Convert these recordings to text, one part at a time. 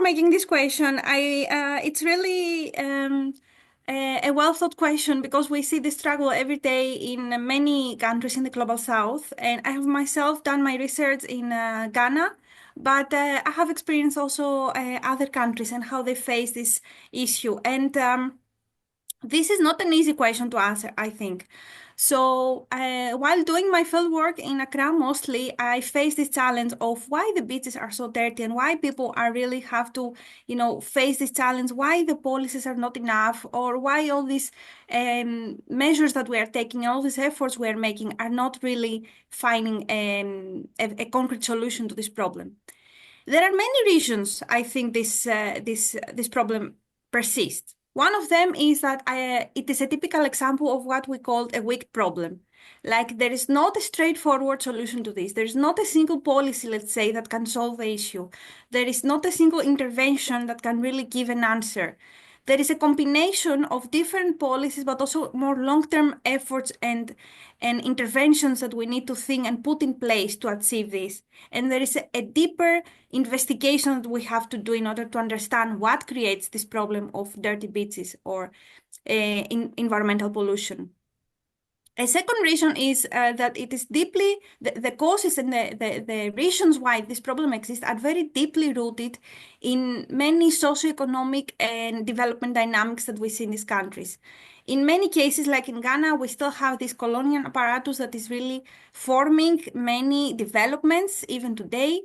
making this question. It's really a well-thought question because we see the struggle every day in many countries in the global south. And I have myself done my research in Ghana, but I have experienced also other countries and how they face this issue. And this is not an easy question to answer, I think. So, while doing my field work in Accra, mostly I face this challenge of why the beaches are so dirty and why people are really have to, face this challenge, why the policies are not enough, or why all these measures that we are taking, all these efforts we are making are not really finding a concrete solution to this problem. There are many reasons I think this problem persists. One of them is that it is a typical example of what we call a weak problem. Like there is not a straightforward solution to this. There is not a single policy, let's say, that can solve the issue. There is not a single intervention that can really give an answer. There is a combination of different policies, but also more long-term efforts and interventions that we need to think and put in place to achieve this. And there is a deeper investigation that we have to do in order to understand what creates this problem of dirty beaches or environmental pollution. A second reason is that it is deeply, the causes and the reasons why this problem exists are very deeply rooted in many socioeconomic and development dynamics that we see in these countries. In many cases, like in Ghana, we still have this colonial apparatus that is really forming many developments even today.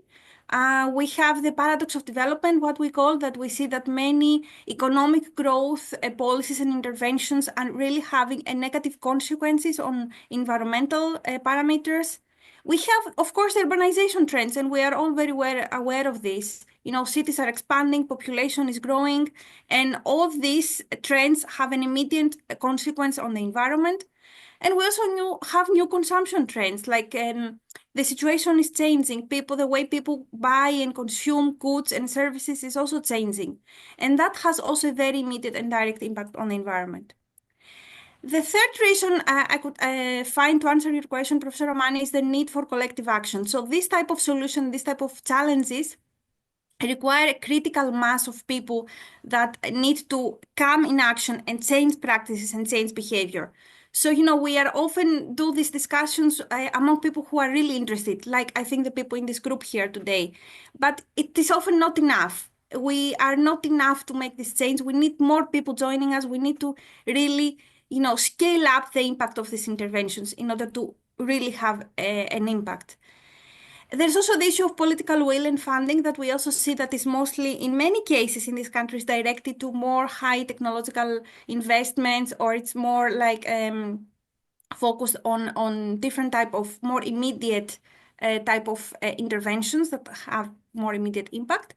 We have the paradox of development, what we call that we see that many economic growth policies and interventions are really having a negative consequences on environmental parameters. We have, of course, urbanization trends, and we are all very aware of this. Cities are expanding, population is growing, and all of these trends have an immediate consequence on the environment. And we also have new consumption trends, like the situation is changing. The way people buy and consume goods and services is also changing. And that has also a very immediate and direct impact on the environment. The third reason I could find to answer your question, Professor Romani, is the need for collective action. So this type of solution, this type of challenges require a critical mass of people that need to come in action and change practices and change behavior. So, we are often do these discussions among people who are really interested, like I think the people in this group here today, but it is often not enough. We are not enough to make this change. We need more people joining us. We need to really, scale up the impact of these interventions in order to really have an impact. There's also the issue of political will and funding that we also see that is mostly, in many cases in these countries, directed to more high technological investments, or it's more like focused on different type of more immediate type of interventions that have more immediate impact.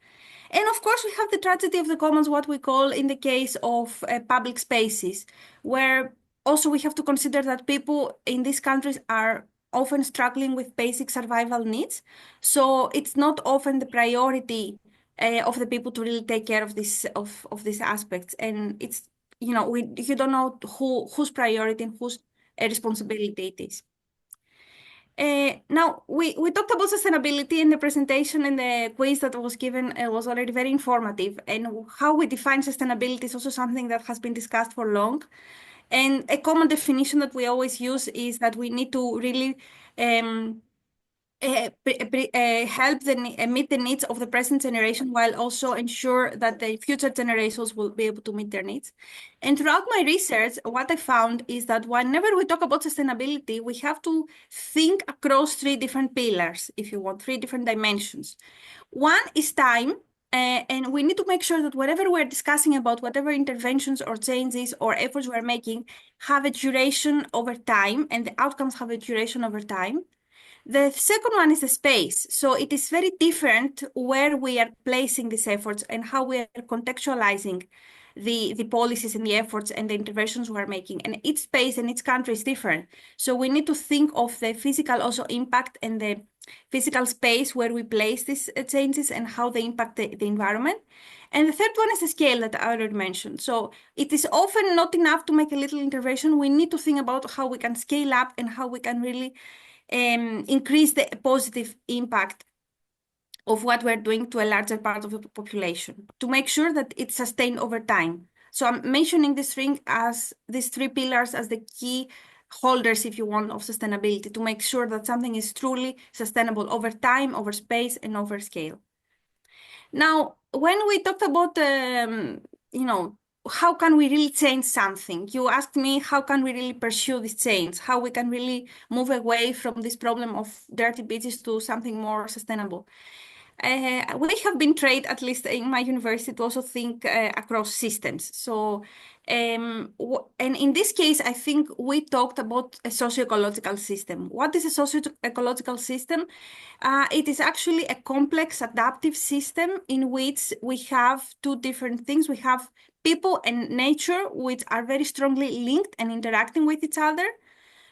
And of course, we have the tragedy of the commons, what we call in the case of public spaces, where also we have to consider that people in these countries are often struggling with basic survival needs. So it's not often the priority of the people to really take care of these aspects. And it's, you don't know whose priority and whose responsibility it is. Now, we talked about sustainability in the presentation, and the quiz that was given was already very informative. And how we define sustainability is also something that has been discussed for long. And a common definition that we always use is that we need to really help meet the needs of the present generation while also ensure that the future generations will be able to meet their needs. And throughout my research, what I found is that whenever we talk about sustainability, we have to think across three different pillars, if you want, three different dimensions. One is time. And we need to make sure that whatever we're discussing about, whatever interventions or changes or efforts we're making, have a duration over time, and the outcomes have a duration over time. The second one is the space. So it is very different where we are placing these efforts and how we are contextualizing the policies and the efforts and the interventions we're making. And each space and each country is different. So we need to think of the physical also impact and the physical space where we place these changes and how they impact the environment. And the third one is the scale that I already mentioned. So it is often not enough to make a little intervention. We need to think about how we can scale up and how we can really increase the positive impact of what we're doing to a larger part of the population to make sure that it's sustained over time. So I'm mentioning these three pillars as the key holders, if you want, of sustainability, to make sure that something is truly sustainable over time, over space, and over scale. Now, when we talked about, how can we really change something? You asked me, how can we really pursue this change? How we can really move away from this problem of dirty beaches to something more sustainable? We have been trained, at least in my university, to also think across systems. So, and in this case, I think we talked about a socio-ecological system. What is a socio-ecological system? It is actually a complex adaptive system in which we have two different things. We have people and nature, which are very strongly linked and interacting with each other.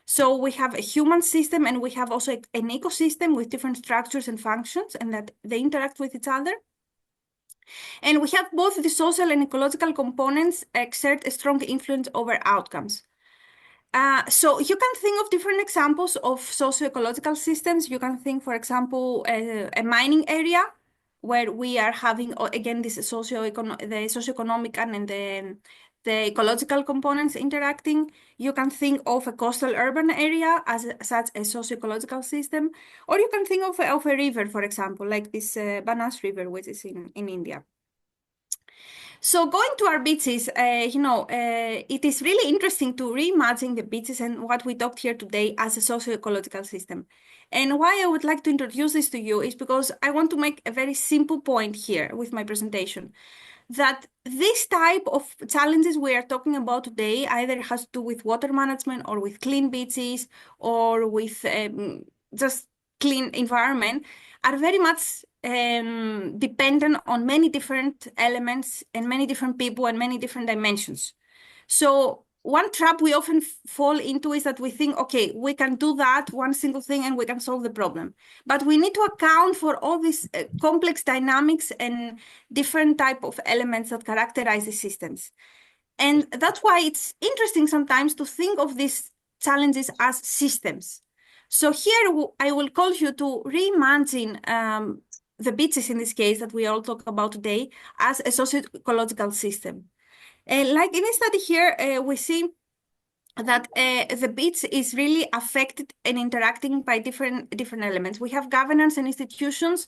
So we have a human system and we have also an ecosystem with different structures and functions, and that they interact with each other. And we have both the social and ecological components exert a strong influence over outcomes. So you can think of different examples of socio-ecological systems. You can think, for example, a mining area where we are having, again, the socioeconomic and the ecological components interacting. You can think of a coastal urban area as such a socio-ecological system, or you can think of a river, for example, like this Banas River, which is in India. So going to our beaches, it is really interesting to reimagine the beaches and what we talked here today as a socio-ecological system. And why I would like to introduce this to you is because I want to make a very simple point here with my presentation, that this type of challenges we are talking about today either has to do with water management or with clean beaches or with just clean environment, are very much dependent on many different elements and many different people and many different dimensions. So one trap we often fall into is that we think, okay, we can do that one single thing and we can solve the problem. But we need to account for all these complex dynamics and different type of elements that characterize the systems. And that's why it's interesting sometimes to think of these challenges as systems. So here I will call you to reimagine the beaches in this case that we all talk about today as a socio-ecological system. Like in this study here, we see that the beach is really affected and interacting by different elements. We have governance and institutions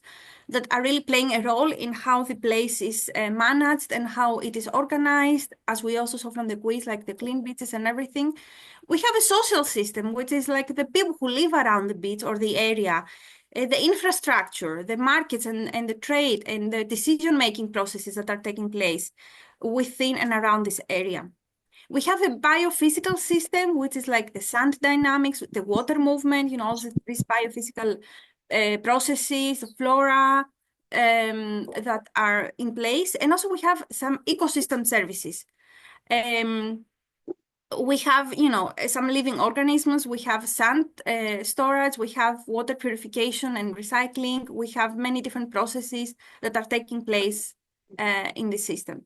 that are really playing a role in how the place is managed and how it is organized, as we also saw from the quiz, like the clean beaches and everything. We have a social system, which is like the people who live around the beach or the area, the infrastructure, the markets and the trade and the decision-making processes that are taking place within and around this area. We have a biophysical system, which is like the sand dynamics, the water movement, all these biophysical processes, flora that are in place. And also we have some ecosystem services. We have, some living organisms, we have sand storage, we have water purification and recycling, we have many different processes that are taking place in the system.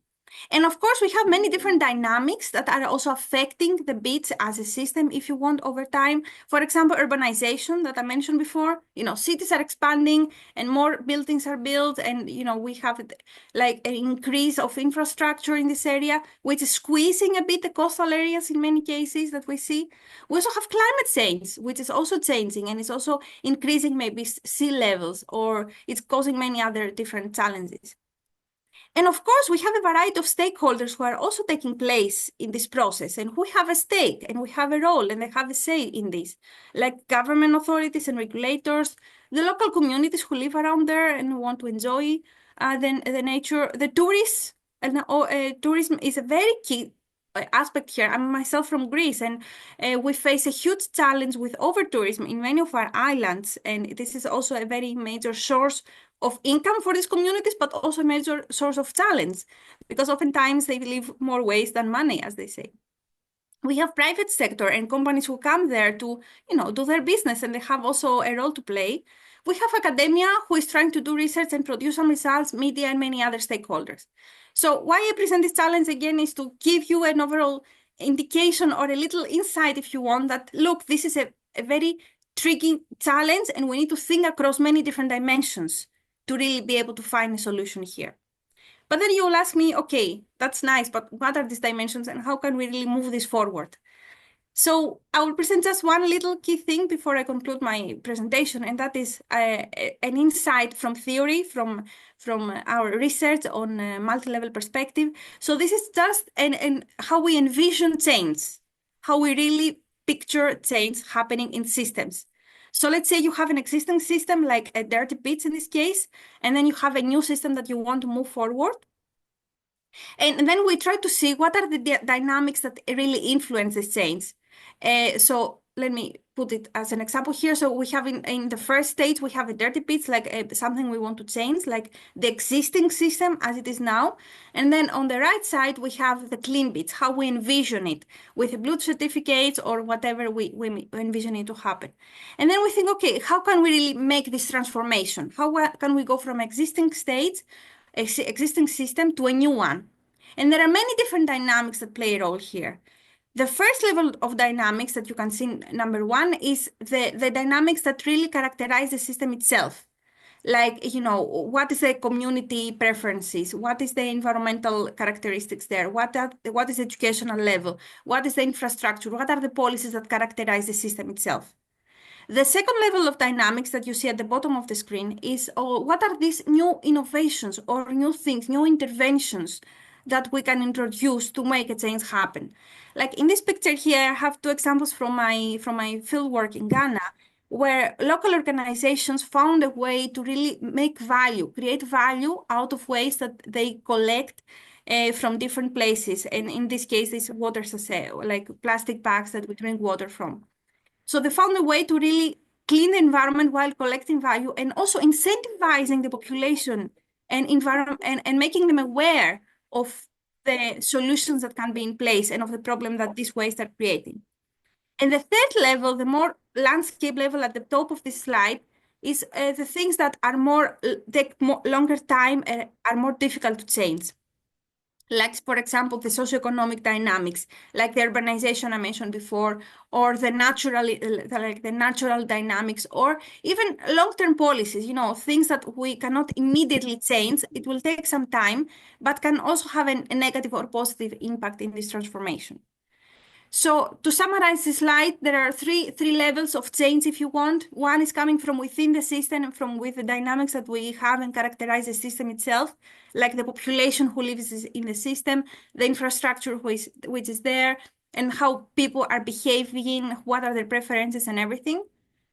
And of course, we have many different dynamics that are also affecting the beach as a system, if you want, over time. For example, urbanization that I mentioned before, cities are expanding and more buildings are built. And, we have like an increase of infrastructure in this area, which is squeezing a bit the coastal areas in many cases that we see. We also have climate change, which is also changing and it's also increasing maybe sea levels, or it's causing many other different challenges. And of course, we have a variety of stakeholders who are also taking place in this process and who have a stake and we have a role and they have a say in this, like government authorities and regulators, the local communities who live around there and want to enjoy the nature, the tourists. And tourism is a very key aspect here. I'm myself from Greece, and we face a huge challenge with over-tourism in many of our islands. And this is also a very major source of income for these communities, but also a major source of challenge, because oftentimes they leave more waste than money, as they say. We have private sector and companies who come there to, do their business, and they have also a role to play. We have academia who is trying to do research and produce some results, media, and many other stakeholders. So why I present this challenge again is to give you an overall indication or a little insight, if you want, that, look, this is a very tricky challenge and we need to think across many different dimensions to really be able to find a solution here. But then you will ask me, okay, that's nice, but what are these dimensions and how can we really move this forward? So I will present just one little key thing before I conclude my presentation, and that is an insight from theory, from our research on multi-level perspective. So this is just an how we envision change, how we really picture change happening in systems. So let's say you have an existing system like a dirty pits in this case, and then you have a new system that you want to move forward. And then we try to see what are the dynamics that really influence this change. So let me put it as an example here. So we have in the first stage, we have a dirty pits, like something we want to change, like the existing system as it is now. And then on the right side, we have the clean bits, how we envision it with the blue certificates or whatever we envision it to happen. And then we think, okay, how can we really make this transformation? How can we go from existing states, existing system to a new one? And there are many different dynamics that play a role here. The first level of dynamics that you can see, number one, is the dynamics that really characterize the system itself. Like, what is the community preferences? What is the environmental characteristics there? What is the educational level? What is the infrastructure? What are the policies that characterize the system itself? The second level of dynamics that you see at the bottom of the screen is what are these new innovations or new things, new interventions that we can introduce to make a change happen. Like in this picture here, I have two examples from my field work in Ghana, where local organizations found a way to really make value, create value out of waste that they collect from different places. And in this case, it's water, like plastic bags that we drink water from. So they found a way to really clean the environment while collecting value and also incentivizing the population and environment and making them aware of the solutions that can be in place and of the problem that these wastes are creating. And the third level, the more landscape level at the top of this slide, is the things that are take longer time and are more difficult to change. Like, for example, the socioeconomic dynamics, like the urbanization I mentioned before, or the natural dynamics, or even long-term policies, things that we cannot immediately change. It will take some time, but can also have a negative or positive impact in this transformation. So to summarize this slide, there are three levels of change, if you want. One is coming from within the system, from with the dynamics that we have and characterize the system itself, like the population who lives in the system, the infrastructure which is there, and how people are behaving, what are their preferences and everything.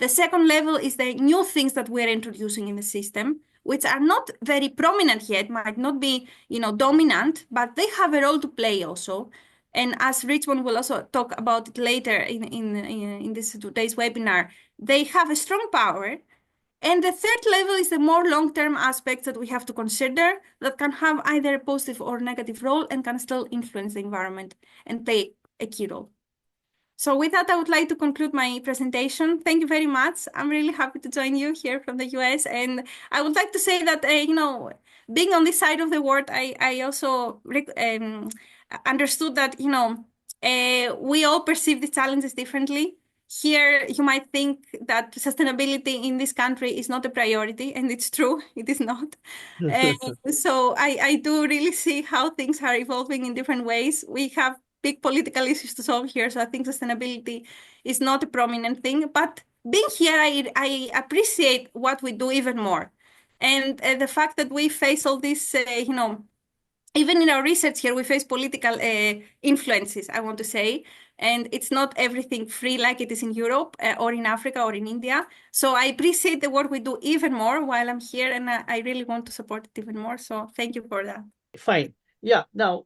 The second level is the new things that we're introducing in the system, which are not very prominent yet, might not be, dominant, but they have a role to play also. And as Richmond will also talk about it later in this today's webinar, they have a strong power. And the third level is the more long-term aspects that we have to consider that can have either a positive or negative role and can still influence the environment and play a key role. So with that, I would like to conclude my presentation. Thank you very much. I'm really happy to join you here from the US. And I would like to say that, being on this side of the world, I also understood that, we all perceive the challenges differently. Here, you might think that sustainability in this country is not a priority, and it's true, it is not. So I do really see how things are evolving in different ways. We have big political issues to solve here, so I think sustainability is not a prominent thing. But being here, I appreciate what we do even more. And the fact that we face all this, even in our research here, we face political influences, I want to say, and it's not everything free like it is in Europe or in Africa or in India. So I appreciate the work we do even more while I'm here, and I really want to support it even more. So thank you for that. Fine. Yeah. Now,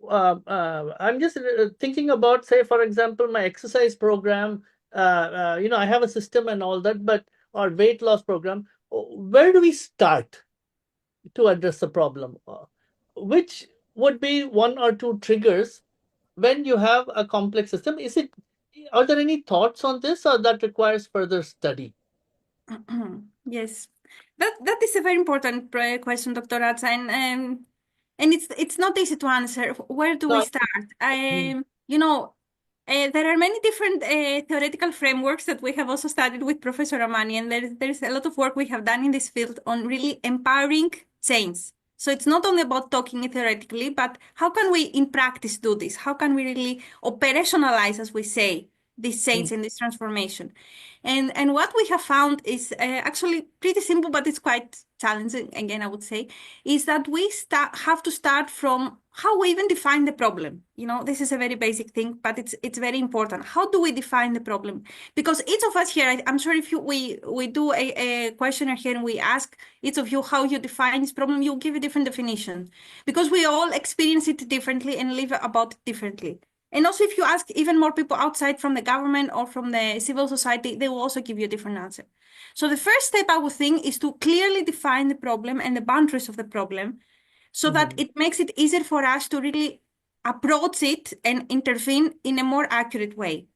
I'm just thinking about, say, for example, my exercise program. I have a system and all that, but or weight loss program. Where do we start to address the problem? Which would be one or two triggers when you have a complex system? Are there any thoughts on this, or that requires further study? Yes, that is a very important question, Dr. Ratza, and it's not easy to answer. Where do we start? There are many different theoretical frameworks that we have also studied with Professor Ramani, and there's a lot of work we have done in this field on really empowering change. So it's not only about talking theoretically, but how can we in practice do this? How can we really operationalize, as we say, this change and this transformation? And what we have found is actually pretty simple, but it's quite challenging, again, I would say, is that we have to start from how we even define the problem. You know, this is a very basic thing, but it's very important. How do we define the problem? Because each of us here, I'm sure if we do a questionnaire here and we ask each of you how you define this problem, you'll give a different definition because we all experience it differently and live about it differently. And also, if you ask even more people outside from the government or from the civil society, they will also give you a different answer. So the first step, I would think, is to clearly define the problem and the boundaries of the problem so that it makes it easier for us to really approach it and intervene in a more accurate way.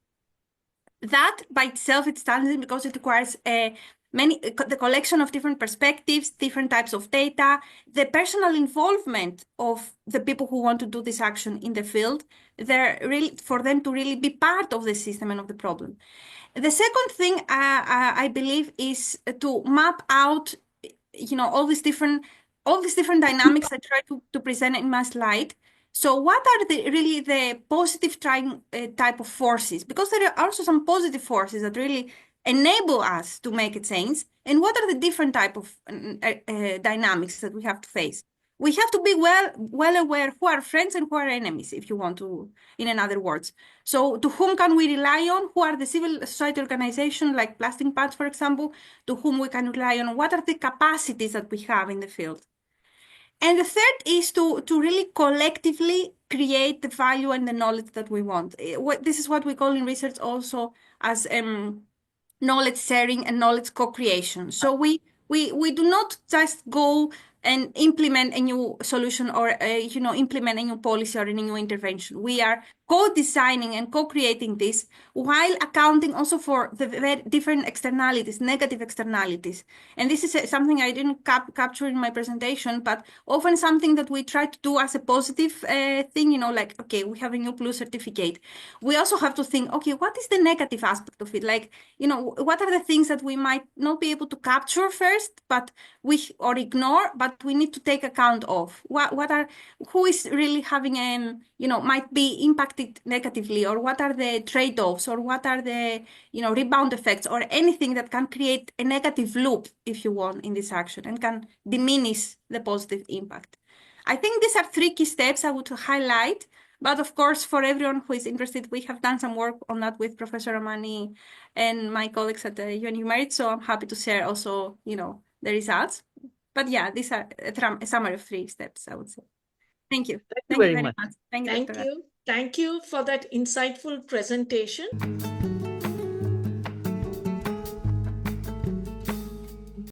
That by itself, it's challenging because it requires the collection of different perspectives, different types of data, the personal involvement of the people who want to do this action in the field, for them to really be part of the system and of the problem. The second thing I believe is to map out, all these different dynamics I try to present in my slide. So what are really the positive type of forces? Because there are also some positive forces that really enable us to make a change. And what are the different type of dynamics that we have to face? We have to be well aware who are friends and who are enemies, if you want to, in other words. So to whom can we rely on? Who are the civil society organizations like Plastic Patch, for example, to whom we can rely on? What are the capacities that we have in the field? And the third is to really collectively create the value and the knowledge that we want. This is what we call in research also as knowledge sharing and knowledge co-creation. So we do not just go and implement a new solution or implement a new policy or a new intervention. We are co-designing and co-creating this while accounting also for the very different externalities, negative externalities. And this is something I didn't capture in my presentation, but often something that we try to do as a positive thing, like, okay, we have a new Blue certificate. We also have to think, okay, what is the negative aspect of it? Like, what are the things that we might not be able to capture first, or ignore, but we need to take account of? Who is really having might be impacted negatively, or what are the trade-offs, or what are the rebound effects, or anything that can create a negative loop, if you want, in this action and can diminish the positive impact. I think these are 3 key steps I would háhighlight. But of course, for everyone who is interested, we have done some work on that with Professor Ramani and my colleagues at the UNU Merit. So I'm happy to share also, the results. But yeah, these are a summary of 3 steps, I would say. Thank you. Thank you very much. Thank you, Dr. Thank you for that insightful presentation.